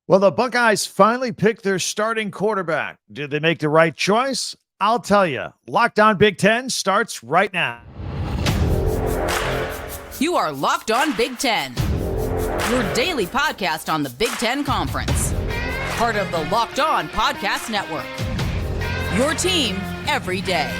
Well, the Buckeyes finally picked their starting quarterback. Did they make the right choice? I'll tell you. Locked On Big Ten starts right now. You are Locked On Big Ten, your daily podcast on the Big Ten Conference. Part of the Locked On Podcast Network. Your team every day.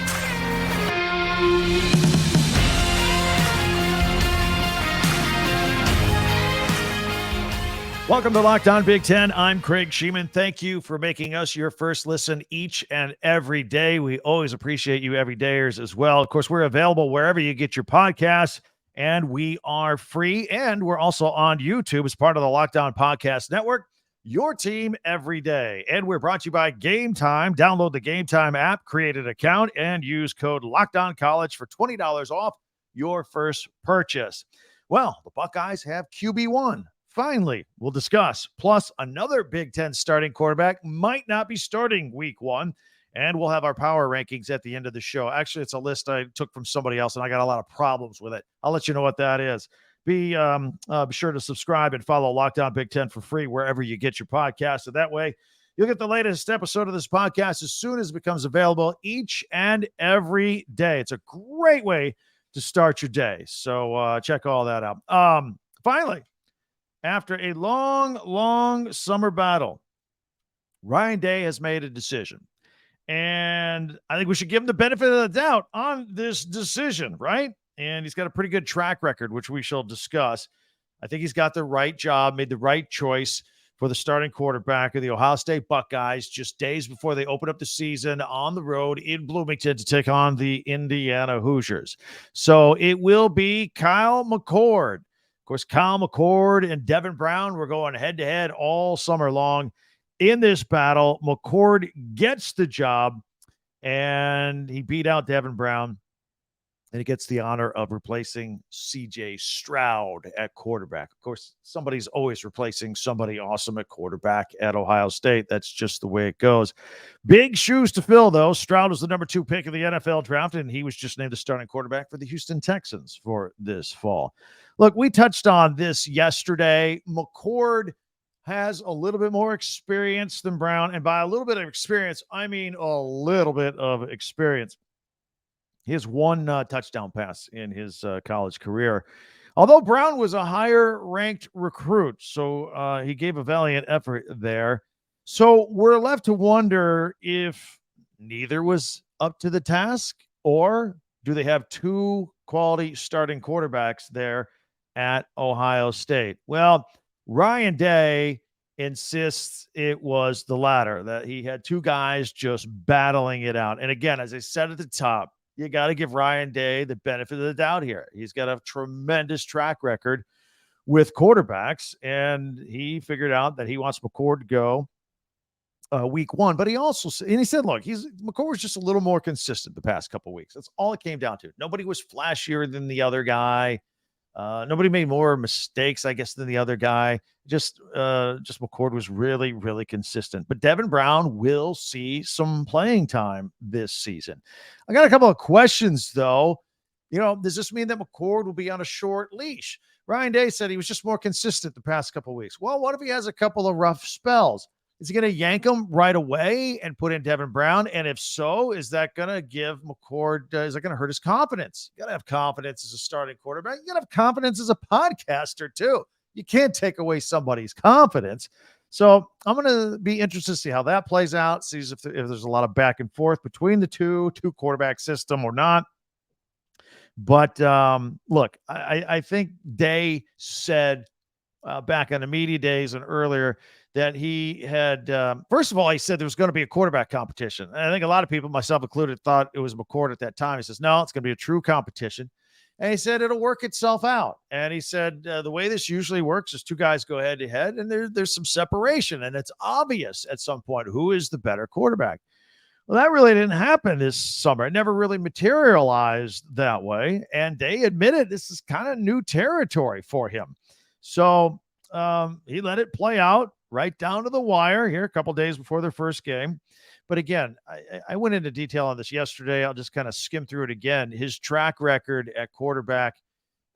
Welcome to Locked On Big Ten. I'm Craig Sheeman. Thank you for making us your first listen each and every day. We always appreciate you everydayers as well. Of course, we're available wherever you get your podcasts, and we are free. And we're also on YouTube as part of the Locked On Podcast Network, your team every day. And we're brought to you by Game Time. Download the Game Time app, create an account, and use code LOCKEDONCollege for $20 off your first purchase. Well, the Buckeyes have QB1. Finally, we'll discuss. Plus, another Big Ten starting quarterback might not be starting week one. And we'll have our power rankings at the end of the show. Actually, it's a list I took from somebody else, and I got a lot of problems with it. I'll let you know what that is. Be sure to subscribe and follow Locked On Big Ten for free wherever you get your podcast. So that way, you'll get the latest episode of this podcast as soon as it becomes available each and every day. It's a great way to start your day. So check all that out. Finally, after a long summer battle, Ryan Day has made a decision. And I think we should give him the benefit of the doubt on this decision, right? And he's got a pretty good track record, which we shall discuss. I think he's got the right job, made the right choice for the starting quarterback of the Ohio State Buckeyes just days before they open up the season on the road in Bloomington to take on the Indiana Hoosiers. So it will be Kyle McCord. Of course, Kyle McCord and Devin Brown were going head-to-head all summer long in this battle. McCord gets the job, and he beat out Devin Brown, and he gets the honor of replacing C.J. Stroud at quarterback. Of course, somebody's always replacing somebody awesome at quarterback at Ohio State. That's just the way it goes. Big shoes to fill, though. Stroud was the number 2 pick of the NFL draft, and he was just named the starting quarterback for the Houston Texans for this fall. Look, we touched on this yesterday. McCord has a little bit more experience than Brown. And by a little bit of experience, I mean a little bit of experience. He has one touchdown pass in his college career. Although Brown was a higher-ranked recruit, so he gave a valiant effort there. So we're left to wonder if neither was up to the task, or do they have two quality starting quarterbacks there at Ohio State? Well, Ryan Day insists it was the latter, that he had two guys just battling it out. And again, as I said at the top, you got to give Ryan Day the benefit of the doubt here. He's got a tremendous track record with quarterbacks, and he figured out that he wants McCord to go week one. But he also said, look, McCord was just a little more consistent the past couple of weeks. That's all it came down to. Nobody was flashier than the other guy. Nobody made more mistakes, I guess, than the other guy. Just McCord was really, really consistent. But Devin Brown will see some playing time this season. I got a couple of questions, though. Does this mean that McCord will be on a short leash? Ryan Day said he was just more consistent the past couple of weeks. Well, what if he has a couple of rough spells? Is he going to yank him right away and put in Devin Brown? And if so, is that going to give McCord, is that going to hurt his confidence? You got to have confidence as a starting quarterback. You got to have confidence as a podcaster, too. You can't take away somebody's confidence. So I'm going to be interested to see how that plays out, see if there's a lot of back and forth between the two quarterback system or not. But look, I think Day said back on the media days and earlier that he had, first of all, he said there was going to be a quarterback competition. And I think a lot of people, myself included, thought it was McCord at that time. He says, no, it's going to be a true competition. And he said it'll work itself out. And he said the way this usually works is two guys go head to head, and there's some separation. And it's obvious at some point who is the better quarterback. Well, that really didn't happen this summer. It never really materialized that way. And Day admitted this is kind of new territory for him. So he let it play out right down to the wire here a couple days before their first game. But again, I went into detail on this yesterday. I'll just kind of skim through it again. His track record at quarterback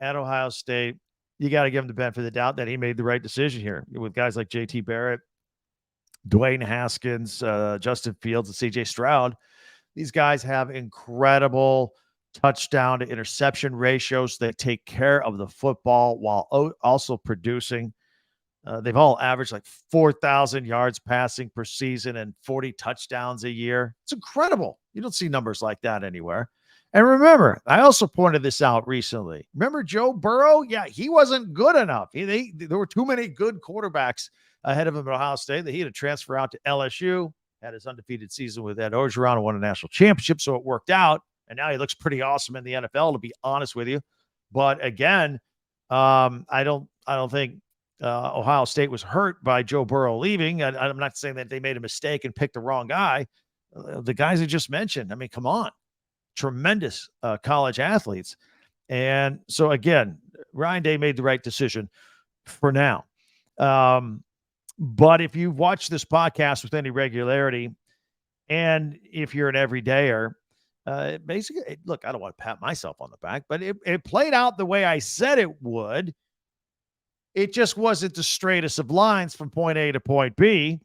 at Ohio State, you got to give him the benefit of the doubt that he made the right decision here with guys like JT Barrett Dwayne Haskins, Justin Fields, and C.J. Stroud. These guys have incredible touchdown to interception ratios. They take care of the football while also producing. They've all averaged like 4,000 yards passing per season and 40 touchdowns a year. It's incredible. You don't see numbers like that anywhere. And remember, I also pointed this out recently. Remember Joe Burrow? Yeah, he wasn't good enough. There were too many good quarterbacks ahead of him at Ohio State that he had to transfer out to LSU, had his undefeated season with Ed Orgeron and won a national championship, so it worked out. And now he looks pretty awesome in the NFL, to be honest with you. But again, I don't think Ohio State was hurt by Joe Burrow leaving. I'm not saying that they made a mistake and picked the wrong guy. The guys I just mentioned, I mean, come on. Tremendous college athletes. And so, again, Ryan Day made the right decision for now. But if you've watched this podcast with any regularity, and if you're an everydayer, basically, look, I don't want to pat myself on the back, but it played out the way I said it would. It just wasn't the straightest of lines from point A to point B.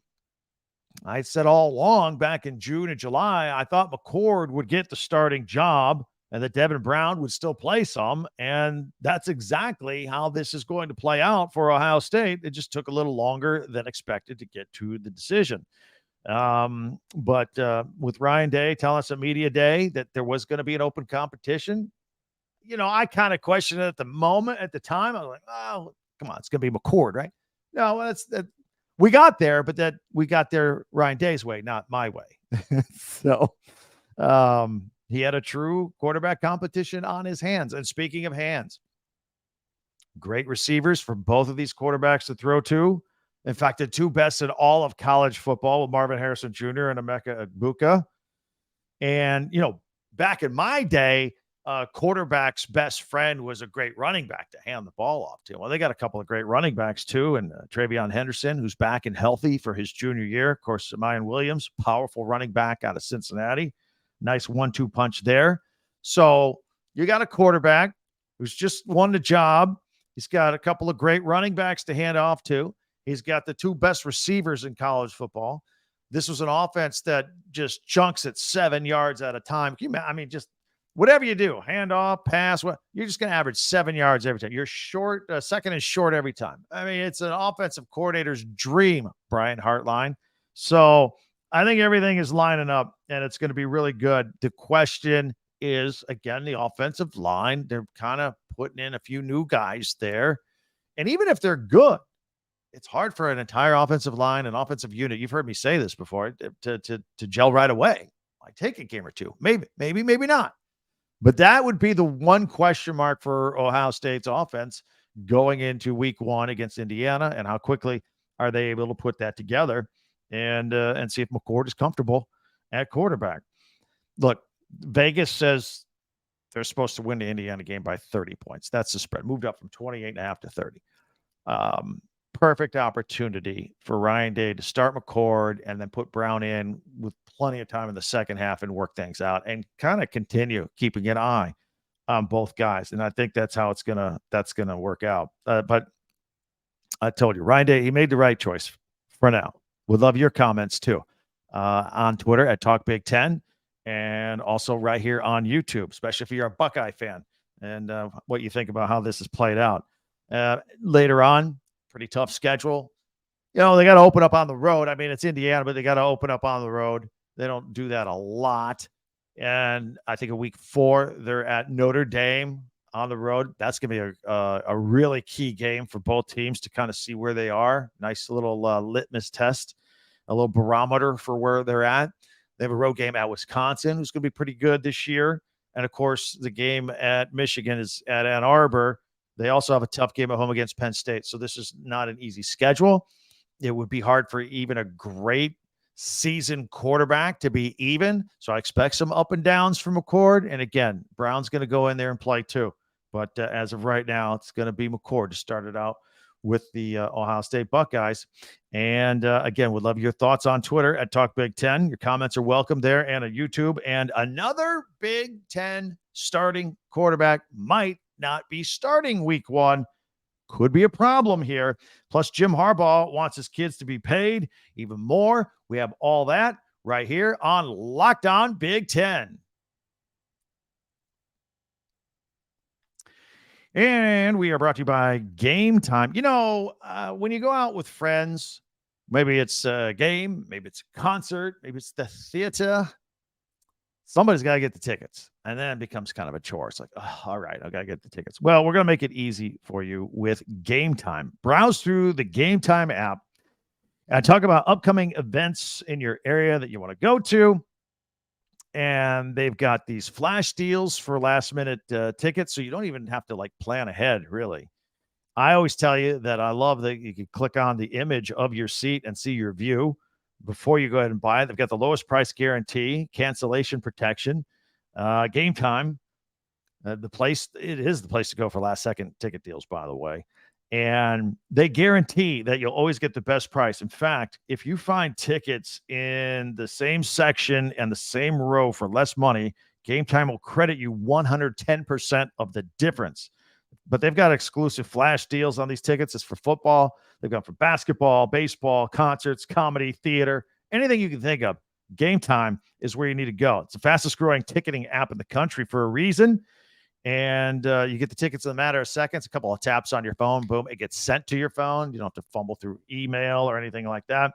I said all along back in June and July, I thought McCord would get the starting job and that Devin Brown would still play some. And that's exactly how this is going to play out for Ohio State. It just took a little longer than expected to get to the decision. But with Ryan Day telling us at Media Day that there was going to be an open competition, I kind of questioned it at the time. I was like, oh, come on, it's going to be McCord, right? No, that's we got there, but that we got there Ryan Day's way, not my way. So he had a true quarterback competition on his hands. And speaking of hands, great receivers for both of these quarterbacks to throw to. In fact, the two best in all of college football with Marvin Harrison Jr. and Emeka Egbuka. And, back in my day, quarterback's best friend was a great running back to hand the ball off to. Well, they got a couple of great running backs too. And Travion Henderson, who's back and healthy for his junior year. Of course, Samayan Williams, powerful running back out of Cincinnati. Nice 1-2 punch there. So you got a quarterback who's just won the job. He's got a couple of great running backs to hand off to. He's got the two best receivers in college football. This was an offense that just chunks at 7 yards at a time. Just whatever you do, hand off, pass, you're just going to average 7 yards every time. You're short, second and short every time. It's an offensive coordinator's dream, Brian Hartline. So I think everything is lining up, and it's going to be really good. The question is, again, the offensive line. They're kind of putting in a few new guys there. And even if they're good, it's hard for an entire offensive line, an offensive unit. You've heard me say this before, to gel right away. I take a game or two, maybe not. But that would be the one question mark for Ohio State's offense going into week 1 against Indiana, and how quickly are they able to put that together and see if McCord is comfortable at quarterback. Look, Vegas says they're supposed to win the Indiana game by 30 points. That's the spread. Moved up from 28.5 to 30. Perfect opportunity for Ryan Day to start McCord and then put Brown in with plenty of time in the second half and work things out and kind of continue keeping an eye on both guys. And I think that's how that's gonna work out. But I told you, Ryan Day, he made the right choice for now. Would love your comments too on Twitter at Talk Big Ten, and also right here on YouTube, especially if you're a Buckeye fan, and what you think about how this has played out. Later on, pretty tough schedule. They got to open up on the road. It's Indiana, but they got to open up on the road. They don't do that a lot. And I think in week 4, they're at Notre Dame on the road. That's going to be a really key game for both teams to kind of see where they are. Nice little litmus test, a little barometer for where they're at. They have a road game at Wisconsin, who's going to be pretty good this year. And, of course, the game at Michigan is at Ann Arbor. They also have a tough game at home against Penn State. So this is not an easy schedule. It would be hard for even a great seasoned quarterback to be even. So I expect some up and downs from McCord. And again, Brown's going to go in there and play too. But as of right now, it's going to be McCord to start it out with the Ohio State Buckeyes. And again, would love your thoughts on Twitter at Talk Big Ten. Your comments are welcome there, and on YouTube. And another Big Ten starting quarterback might not be starting week 1. could be a problem here. Plus, Jim Harbaugh wants his kids to be paid even more. We have all that right here on Locked On Big Ten. And we are brought to you by Game Time. When you go out with friends, maybe it's a game, maybe it's a concert, maybe it's the theater, somebody's got to get the tickets. And then it becomes kind of a chore. It's like, oh, all right, I got to get the tickets. Well, we're going to make it easy for you with Game Time. Browse through the Game Time app and talk about upcoming events in your area that you want to go to. And they've got these flash deals for last minute tickets. So you don't even have to plan ahead, really. I always tell you that I love that you can click on the image of your seat and see your view before you go ahead and buy it. They've got the lowest price guarantee, cancellation protection, Game Time. It is the place to go for last second ticket deals, by the way. And they guarantee that you'll always get the best price. In fact, if you find tickets in the same section and the same row for less money, Game Time will credit you 110% of the difference. But they've got exclusive flash deals on these tickets. It's for football. They've got for basketball, baseball, concerts, comedy, theater, anything you can think of. Game Time is where you need to go. It's the fastest growing ticketing app in the country for a reason. And you get the tickets in a matter of seconds, a couple of taps on your phone, boom, it gets sent to your phone. You don't have to fumble through email or anything like that.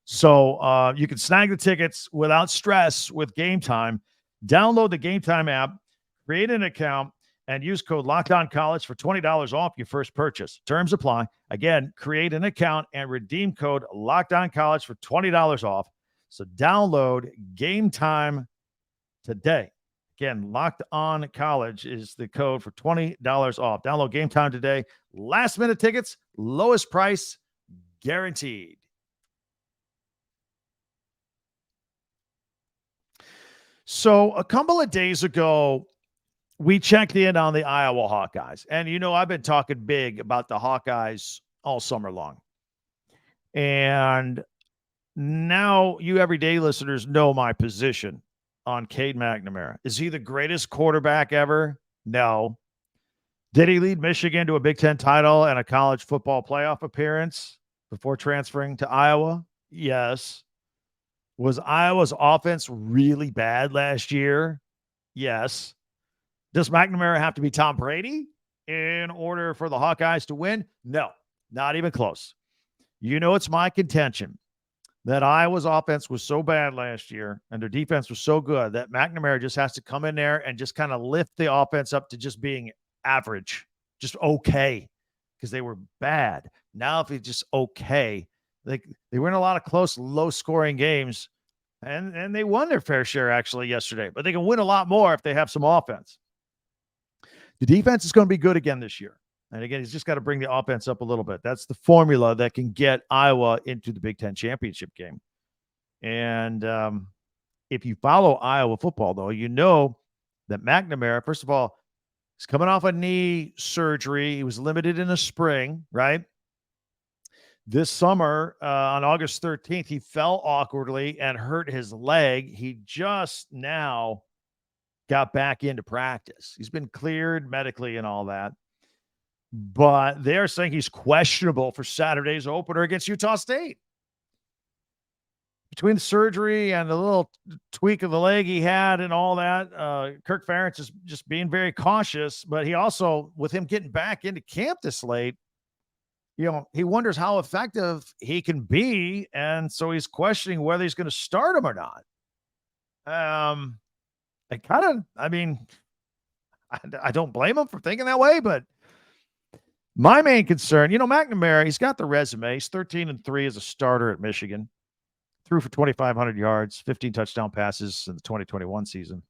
So you can snag the tickets without stress with Game Time. Download the Game Time app, create an account, and use code LOCKEDONCollege for $20 off your first purchase. Terms apply. Again, create an account and redeem code LOCKEDONCollege for $20 off. So download Game Time today. Again, Locked On College is the code for $20 off. Download Game Time today. Last minute tickets, lowest price guaranteed. So a couple of days ago, we checked in on the Iowa Hawkeyes. And, I've been talking big about the Hawkeyes all summer long. And now you everyday listeners know my position on Cade McNamara. Is he the greatest quarterback ever? No. Did he lead Michigan to a Big Ten title and a college football playoff appearance before transferring to Iowa? Yes. Was Iowa's offense really bad last year? Yes. Does McNamara have to be Tom Brady in order for the Hawkeyes to win? No, not even close. It's my contention that Iowa's offense was so bad last year and their defense was so good that McNamara just has to come in there and just kind of lift the offense up to just being average, just okay, because they were bad. Now, if it's just okay, they were in a lot of close, low-scoring games, and they won their fair share, actually, yesterday. But they can win a lot more if they have some offense. The defense is going to be good again this year. And again, he's just got to bring the offense up a little bit. That's the formula that can get Iowa into the Big Ten championship game. And if you follow Iowa football, though, you know that McNamara, first of all, he's coming off a knee surgery. He was limited in the spring, right? This summer, on August 13th, he fell awkwardly and hurt his leg. He just now got back into practice. He's been cleared medically and all that. But they're saying he's questionable for Saturday's opener against Utah State. Between the surgery and the little tweak of the leg he had and all that, Kirk Ferentz is just being very cautious. But he also, with him getting back into camp this late, he wonders how effective he can be. And so he's questioning whether he's going to start him or not. I don't blame him for thinking that way, but my main concern, McNamara, he's got the resume. He's 13-3 as a starter at Michigan. Threw for 2,500 yards, 15 touchdown passes in the 2021 season.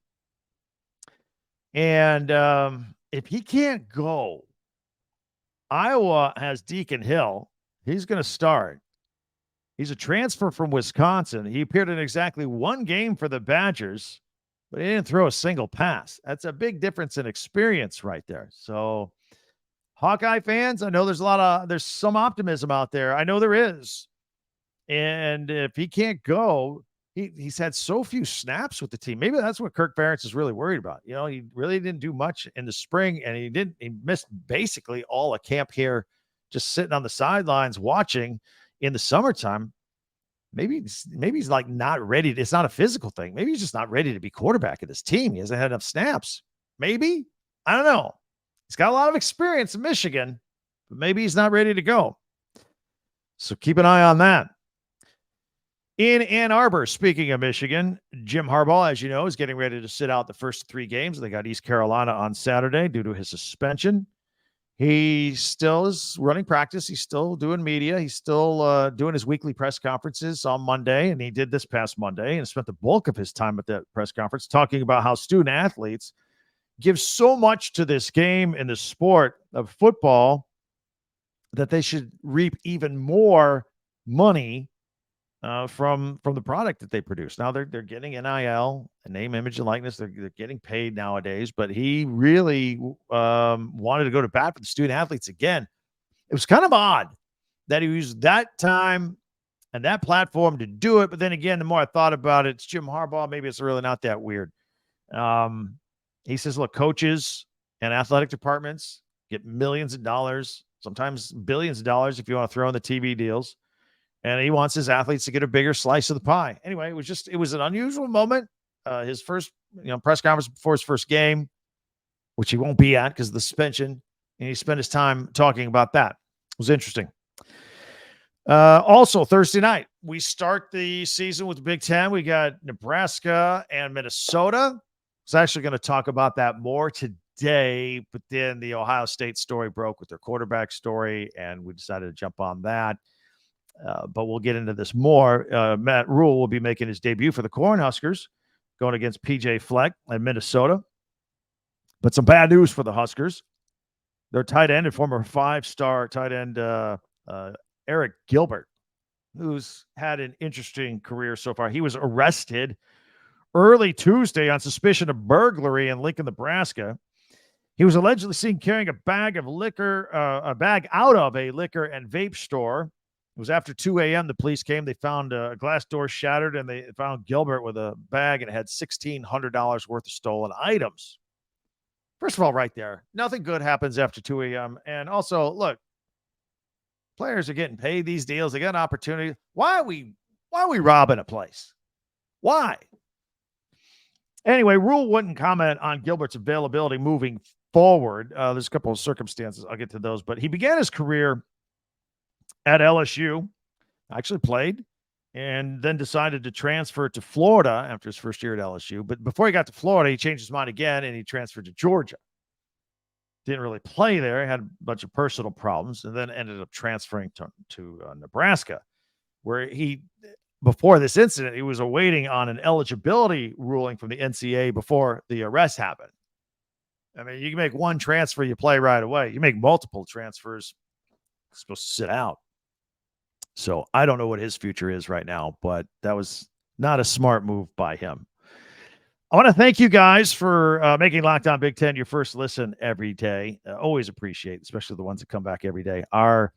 And if he can't go, Iowa has Deacon Hill. He's going to start. He's a transfer from Wisconsin. He appeared in exactly one game for the Badgers, but he didn't throw a single pass. That's a big difference in experience right there. So Hawkeye fans, I know there's some optimism out there. I know there is. And if he can't go, he's had so few snaps with the team. Maybe that's what Kirk Ferentz is really worried about. He really didn't do much in the spring, and he missed basically all of camp here, just sitting on the sidelines watching in the summertime. Maybe he's like not ready. It's not a physical thing. Maybe he's just not ready to be quarterback of this team. He hasn't had enough snaps. Maybe. I don't know. He's got a lot of experience in Michigan, but maybe he's not ready to go. So keep an eye on that. In Ann Arbor, speaking of Michigan, Jim Harbaugh, as you know, is getting ready to sit out the first 3 games. They got East Carolina on Saturday due to his suspension. He still is running practice. He's still doing media. He's still doing his weekly press conferences on Monday, and he did this past Monday and spent the bulk of his time at that press conference talking about how student athletes give so much to this game and the sport of football that they should reap even more money from the product that they produce. Now they're getting NIL, a name, image, and likeness. They're getting paid nowadays, but he really wanted to go to bat for the student athletes again. It was kind of odd that he used that time and that platform to do it. But then again, the more I thought about it, it's Jim Harbaugh. Maybe it's really not that weird. He says, look, coaches and athletic departments get millions of dollars, sometimes billions of dollars if you want to throw in the TV deals. And he wants his athletes to get a bigger slice of the pie. Anyway, it was an unusual moment. His first press conference before his first game, which he won't be at because of the suspension. And he spent his time talking about that. It was interesting. Also, Thursday night, we start the season with the Big Ten. We got Nebraska and Minnesota. I was actually going to talk about that more today, but then the Ohio State story broke with their quarterback story, and we decided to jump on that. But we'll get into this more. Matt Rule will be making his debut for the Cornhuskers, going against PJ Fleck in Minnesota. But some bad news for the Huskers. Their tight end and former 5-star tight end, Eric Gilbert, who's had an interesting career so far. He was arrested early Tuesday on suspicion of burglary in Lincoln, Nebraska. He was allegedly seen carrying a bag out of a liquor and vape store. It was after 2 a.m. The police came. They found a glass door shattered, and they found Gilbert with a bag, and it had $1,600 worth of stolen items. First of all, right there, nothing good happens after 2 a.m. And also, look, players are getting paid these deals. They got an opportunity. Why are we robbing a place? Why? Anyway, Rule wouldn't comment on Gilbert's availability moving forward. There's a couple of circumstances. I'll get to those. But he began his career at LSU, actually played, and then decided to transfer to Florida after his first year at LSU. But before he got to Florida, he changed his mind again, and he transferred to Georgia. Didn't really play there. He had a bunch of personal problems, and then ended up transferring to Nebraska, where before this incident, he was awaiting on an eligibility ruling from the NCAA before the arrest happened. I mean, you can make one transfer, you play right away. You make multiple transfers, you're supposed to sit out. So I don't know what his future is right now, but that was not a smart move by him. I want to thank you guys for making Locked On Big Ten your first listen every day. Always appreciate, especially the ones that come back every day. Our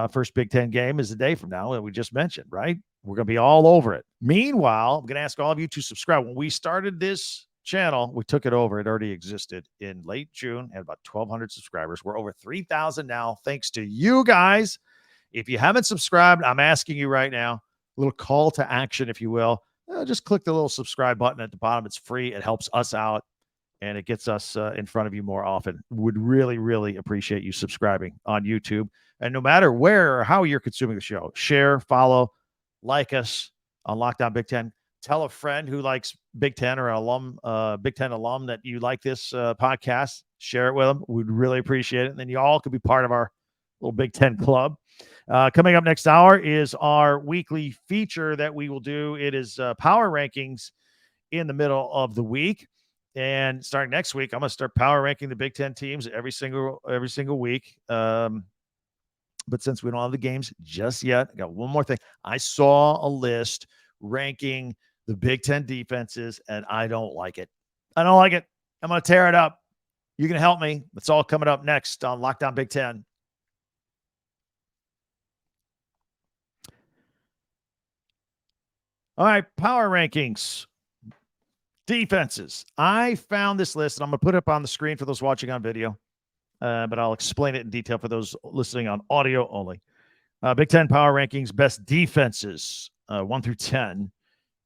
first Big Ten game is a day from now that we just mentioned, right? We're going to be all over it. Meanwhile, I'm going to ask all of you to subscribe. When we started this channel, we took it over. It already existed in late June, had about 1,200 subscribers. We're over 3,000 now, thanks to you guys. If you haven't subscribed, I'm asking you right now, a little call to action, if you will. Just click the little subscribe button at the bottom. It's free. It helps us out, and it gets us in front of you more often. Would really, really appreciate you subscribing on YouTube. And no matter where or how you're consuming the show, share, follow, like us on Locked On Big Ten. Tell a friend who likes Big Ten or an Big Ten alum that you like this podcast. Share it with them. We'd really appreciate it. And then you all could be part of our little Big Ten club. Coming up next hour is our weekly feature that we will do. It is power rankings in the middle of the week. And starting next week, I'm going to start power ranking the Big Ten teams every single week. But since we don't have the games just yet, I got one more thing. I saw a list ranking the Big Ten defenses, and I don't like it. I don't like it. I'm going to tear it up. You can help me. It's all coming up next on Locked On Big Ten. All right, power rankings. Defenses. I found this list, and I'm going to put it up on the screen for those watching on video, but I'll explain it in detail for those listening on audio only. Big Ten power rankings, best defenses, 1 through 10.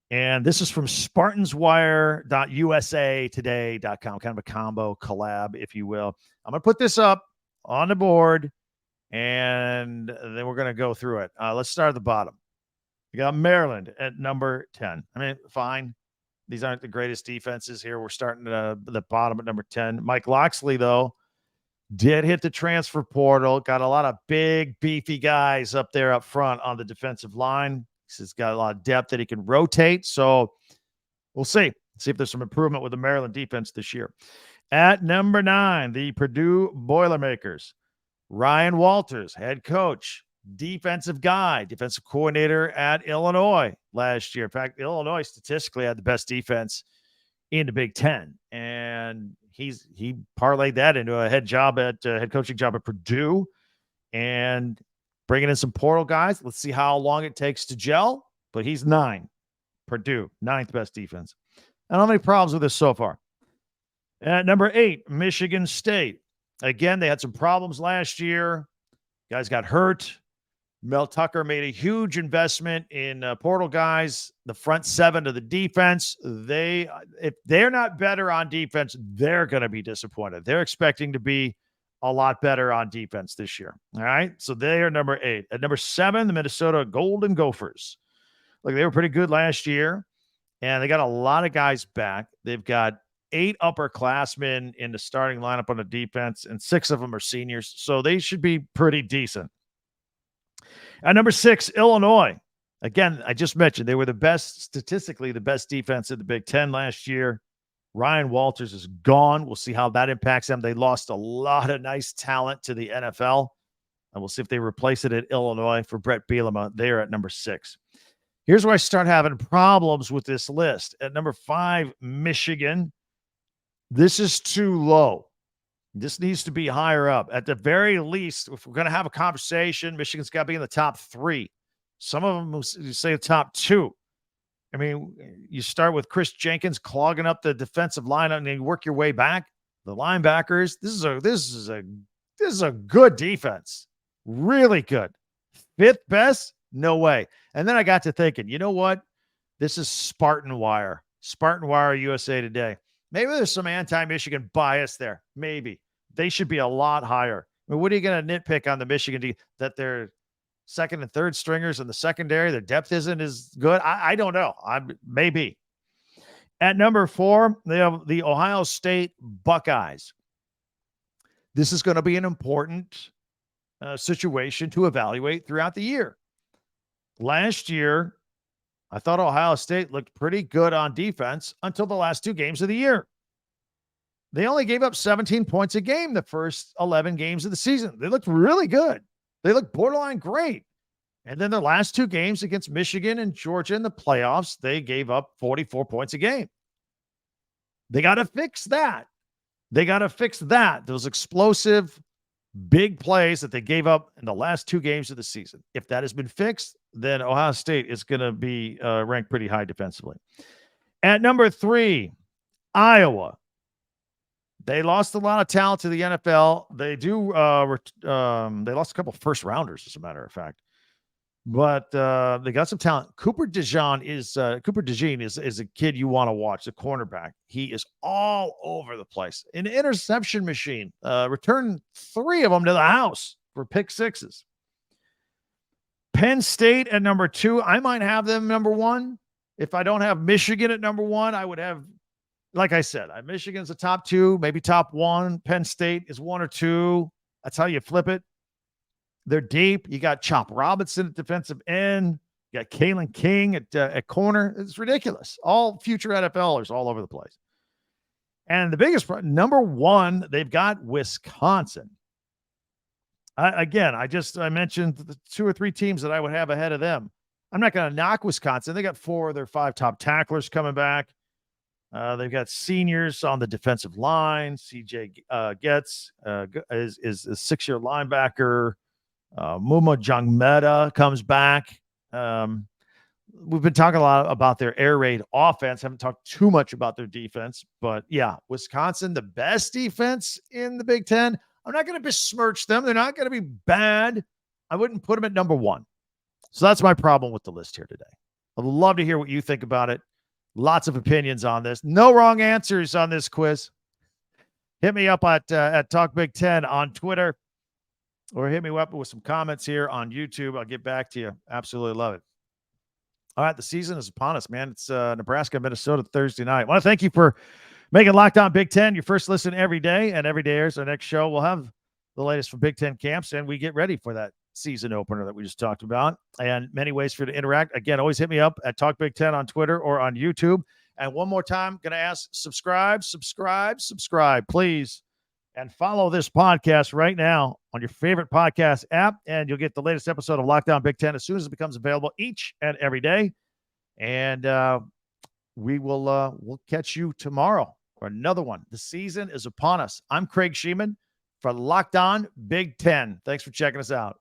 And this is from SpartansWire.usatoday.com, kind of a combo collab, if you will. I'm going to put this up on the board, and then we're going to go through it. Let's start at the bottom. We got Maryland at number 10. I mean, fine. These aren't the greatest defenses here. We're starting at the bottom at number 10. Mike Loxley, though, did hit the transfer portal. Got a lot of big, beefy guys up there up front on the defensive line. He's got a lot of depth that he can rotate. So we'll see. See if there's some improvement with the Maryland defense this year. At number 9, the Purdue Boilermakers. Ryan Walters, head coach, defensive guy, defensive coordinator at Illinois last year. In fact, Illinois statistically had the best defense in the Big Ten. And he parlayed that into a head coaching job at Purdue and bringing in some portal guys. Let's see how long it takes to gel, but he's 9. Purdue, 9th best defense. I don't have any problems with this so far. At number 8, Michigan State. Again, they had some problems last year. Guys got hurt. Mel Tucker made a huge investment in portal guys, the front 7 of the defense. If they're not better on defense, they're going to be disappointed. They're expecting to be a lot better on defense this year. All right. So they are number 8. At number 7, the Minnesota Golden Gophers. Look, they were pretty good last year, and they got a lot of guys back. They've got 8 upperclassmen in the starting lineup on the defense, and 6 of them are seniors. So they should be pretty decent. At number 6, Illinois. Again, I just mentioned they were statistically the best defense in the Big Ten last year. Ryan Walters is gone. We'll see how that impacts them. They lost a lot of nice talent to the NFL, and we'll see if they replace it at Illinois for Brett Bielema. They are at number 6. Here's where I start having problems with this list. At number 5, Michigan. This is too low. This needs to be higher up. At the very least, if we're going to have a conversation, Michigan's got to be in the top 3. Some of them say the top 2. I mean, you start with Chris Jenkins clogging up the defensive line, and then you work your way back. The linebackers. This is a good defense. Really good. 5th best? No way. And then I got to thinking, you know what? This is Spartan Wire. Spartan Wire USA Today. Maybe there's some anti-Michigan bias there. Maybe. They should be a lot higher. I mean, what are you going to nitpick on the Michigan that they're second and third stringers in the secondary? Their depth isn't as good. I don't know. Maybe. At number 4, they have the Ohio State Buckeyes. This is going to be an important situation to evaluate throughout the year. Last year, I thought Ohio State looked pretty good on defense until the last 2 games of the year. They only gave up 17 points a game the first 11 games of the season. They looked really good. They looked borderline great. And then the last 2 games against Michigan and Georgia in the playoffs, they gave up 44 points a game. They got to fix that. Those explosive, big plays that they gave up in the last 2 games of the season. If that has been fixed, then Ohio State is going to be ranked pretty high defensively. At number 3, Iowa. They lost a lot of talent to the NFL. They they lost a couple first rounders, as a matter of fact. But they got some talent. Cooper DeJean is a kid you want to watch, the cornerback. He is all over the place. An interception machine. Returned 3 of them to the house for pick 6s. Penn State at number 2. I might have them number 1. If I don't have Michigan at number 1, I would have, like I said, Michigan's a top 2, maybe top 1. Penn State is 1 or 2. That's how you flip it. They're deep. You got Chop Robinson at defensive end. You got Kalen King at corner. It's ridiculous. All future NFLers all over the place. And the biggest number 1, they've got Wisconsin. I mentioned the 2 or 3 teams that I would have ahead of them. I'm not going to knock Wisconsin. They got 4 of their 5 top tacklers coming back. They've got seniors on the defensive line. CJ Getz is a 6-year linebacker. Muma Jongmeta comes back. we've been talking a lot about their air raid offense. Haven't talked too much about their defense, but yeah, Wisconsin, the best defense in the Big Ten. I'm not going to besmirch them. They're not going to be bad. I wouldn't put them at number one. So that's my problem with the list here today. I'd love to hear what you think about it. Lots of opinions on this. No wrong answers on this quiz. Hit me up at Talk Big Ten on Twitter, or hit me up with some comments here on YouTube. I'll get back to you. Absolutely love it. All right, the season is upon us, man. It's Nebraska, Minnesota Thursday night. I want to thank you for making Locked On Big Ten your first listen every day, and every day airs our next show. We'll have the latest from Big Ten camps, and we get ready for that season opener that we just talked about, and many ways for you to interact. Again, always hit me up at Talk Big Ten on Twitter or on YouTube. And one more time, going to ask, subscribe, please. And follow this podcast right now on your favorite podcast app, and you'll get the latest episode of Locked On Big Ten as soon as it becomes available each and every day. And we'll catch you tomorrow for another one. The season is upon us. I'm Craig Sheeman for Locked On Big Ten. Thanks for checking us out.